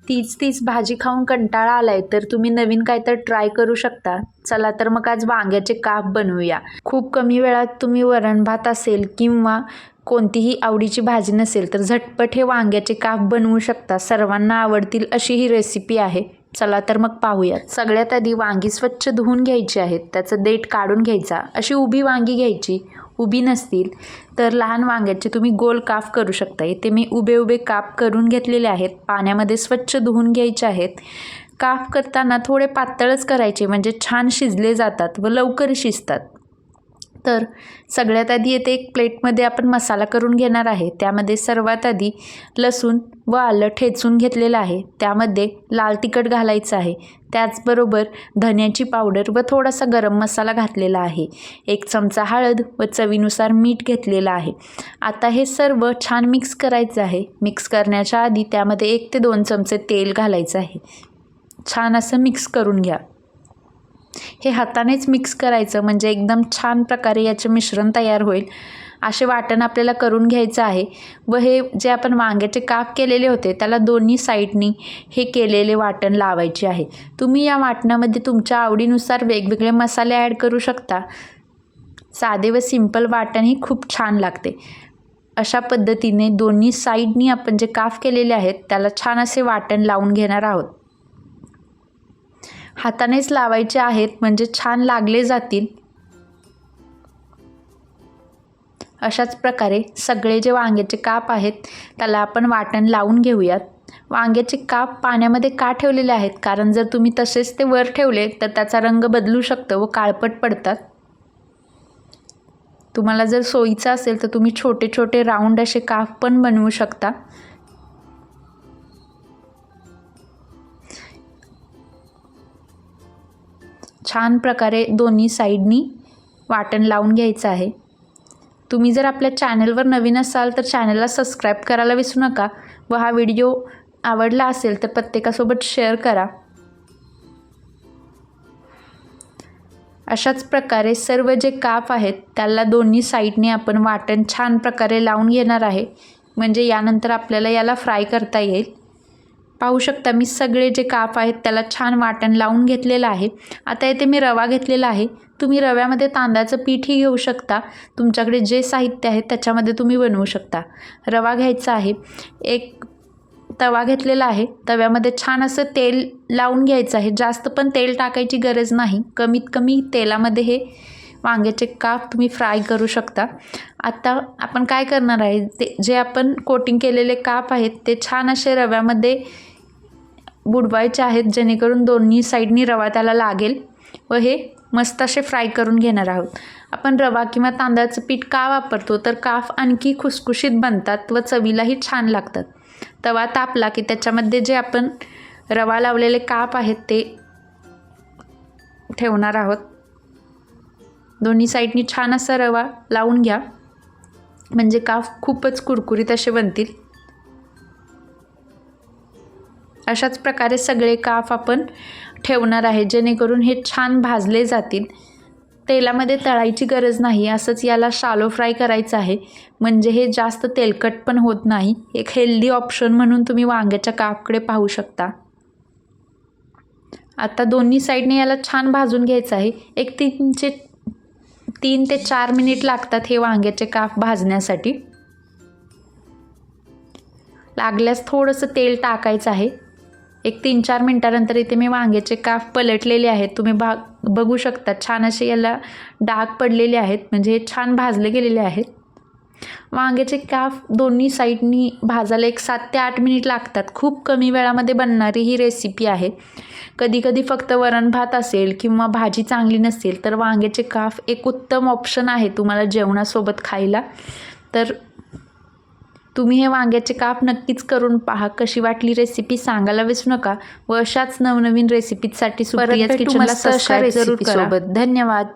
तीच भाजी खाऊन कंटाळा आलाय तर तुम्ही नवीन काय तर ट्राय करू शकता. चला तर मग आज वांग्याचे काप बनवूया. खूप कमी वेळात तुम्ही वरण भात असेल किंवा कोणतीही आवडीची भाजी नसेल तर झटपट हे वांग्याचे काप बनवू शकता. सर्वांना आवडतील अशी ही रेसिपी आहे. चला तर मग पाहूयात. सगळ्यात आधी वांगी स्वच्छ धुवून घ्यायची आहेत. त्याचं देठ काढून घ्यायचा. अशी उभी वांगी घ्यायची. उभी नसतील तर लहान वांग्याचे तुम्ही गोल काप करू शकता. इथे मी उभे काप करून घेतलेले आहेत. पाण्यामध्ये स्वच्छ धुवून घ्यायचे आहेत. काप करताना थोडे पातळच करायचे म्हणजे छान शिजले जातात व लवकर शिजतात. तर सगळ्यात आधी येथे एक प्लेटमध्ये आपण मसाला करून घेणार आहे. त्यामध्ये सर्वात आधी लसूण व आलं ठेचून घेतलेलं आहे. त्यामध्ये लाल तिखट घालायचं आहे. त्याचबरोबर धन्याची पावडर व थोडासा गरम मसाला घातलेला आहे. 1 चमचा हळद व चवीनुसार मीठ घेतलेलं आहे. आता हे सर्व छान मिक्स करायचं आहे. मिक्स करण्याच्या आधी त्यामध्ये 1 ते 2 चमचे तेल घालायचं आहे. छान असं मिक्स करून घ्या. हे हातानेच मिक्स करायचं म्हणजे एकदम छान प्रकारे याचे मिश्रण तयार होईल. असे वाटण आपल्याला करून घ्यायचं आहे व हे जे आपण वांग्याचे काप केलेले होते त्याला दोन्ही साईडनी हे केलेले वाटण लावायचे आहे. तुम्ही या वाटणामध्ये तुमच्या आवडीनुसार वेगवेगळे मसाले ॲड करू शकता. साधे व सिंपल वाटणही खूप छान लागते. अशा पद्धतीने दोन्ही साईडनी आपण जे काप केलेले आहेत त्याला छान असे वाटण लावून घेणार आहोत. हातानेच लावायचे आहेत म्हणजे छान लागले जातील. अशाच प्रकारे सगळे जे वांग्याचे काप आहेत त्याला आपण वाटण लावून घेऊयात. वांग्याचे काप पाण्यामध्ये का ठेवलेले आहेत कारण जर तुम्ही तसेच ते वर ठेवले तर त्याचा रंग बदलू शकतो व काळपट पडतात. तुम्हाला जर सोयीचं असेल तर तुम्ही छोटे छोटे राऊंड असे काप पण बनवू शकता. छान प्रकारे दोन्ही साईडनी वाटण लावून घ्यायचं आहे. तुम्ही जर आपल्या चॅनलवर नवीन असाल तर चॅनलला सबस्क्राईब करायला विसरू नका व हा व्हिडिओ आवडला असेल तर प्रत्येकासोबत शेअर करा. अशाच प्रकारे सर्व जे काप आहेत त्याला दोन्ही साईडने आपण वाटण छान प्रकारे लावून घेणार आहे म्हणजे यानंतर आपल्याला याला फ्राय करता येईल. पाहू शकता मी सगळे जे काप आहेत त्याला छान वाटण लावून घेतलेलं आहे. आता इथे मी रवा घेतलेला आहे. तुम्ही रव्यामध्ये तांदळाचं पीठही घेऊ शकता. तुमच्याकडे जे साहित्य आहे त्याच्यामध्ये तुम्ही बनवू शकता. रवा घ्यायचा आहे. एक तवा घेतलेला आहे. तव्यामध्ये छान असं तेल लावून घ्यायचं आहे. जास्त पण तेल टाकायची गरज नाही. कमीत कमी तेलामध्ये हे वांग्याचे काप तुम्ही फ्राय करू शकता. आता आपण काय करणार आहे ते जे आपण कोटिंग केलेले काप आहेत ते छान असे रव्यामध्ये बुडवायचे आहेत जेणेकरून दोन्ही साईडनी रवा त्याला लागेल व हे मस्त असे फ्राय करून घेणार आहोत. आपण रवा किंवा तांदळाचं पीठ का वापरतो तर काप आणखी खुसखुशीत बनतात व चवीलाही छान लागतात. तवा तापला की त्याच्यामध्ये जे आपण रवा लावलेले काप आहेत ते ठेवणार आहोत. दोन्ही साईडनी छान असा रवा लावून घ्या म्हणजे काप खूपच कुरकुरीत असे बनतील. अशाच प्रकारे सगळे काप आपण ठेवणार आहे जेणेकरून हे छान भाजले जातील. तेलामध्ये तळायची गरज नाही. असंच याला शालो फ्राय करायचं आहे म्हणजे हे जास्त तेलकट पण होत नाही. एक हेल्दी ऑप्शन म्हणून तुम्ही वांग्याच्या कापकडे पाहू शकता. आता दोन्ही साईडने याला छान भाजून घ्यायचं आहे. एक 3 ते 4 मिनिट लागतात हे वांग्याचे काप भाजण्यासाठी. लागल्यास थोडंसं तेल टाकायचं आहे. एक 3-4 मिनटानंतर इथे मी वांग्याचे काप पलटलेले आहेत. तुम्ही बघू शकता छान असे याला डाग पडलेले आहेत म्हणजे हे छान भाजले गेलेले आहेत. वांग्याचे काप दोन्ही साईडनी भाजायला एक 7 ते 8 मिनिट लागतात. खूप कमी वेळामध्ये बनणारी ही रेसिपी आहे. कधी फक्त वरण भात असेल किंवा भाजी चांगली नसेल तर वांग्याचे काप एक उत्तम ऑप्शन आहे तुम्हाला जेवणासोबत खायला. तर तुम्ही हे वांग्याचे काप नक्कीच करून पहा. कशी वाटली रेसिपी सांगायला विसरू नका व अशाच नवनवीन रेसिपीसाठी सुप्रियाज किचनला सबस्क्राईब जरूर करा. धन्यवाद.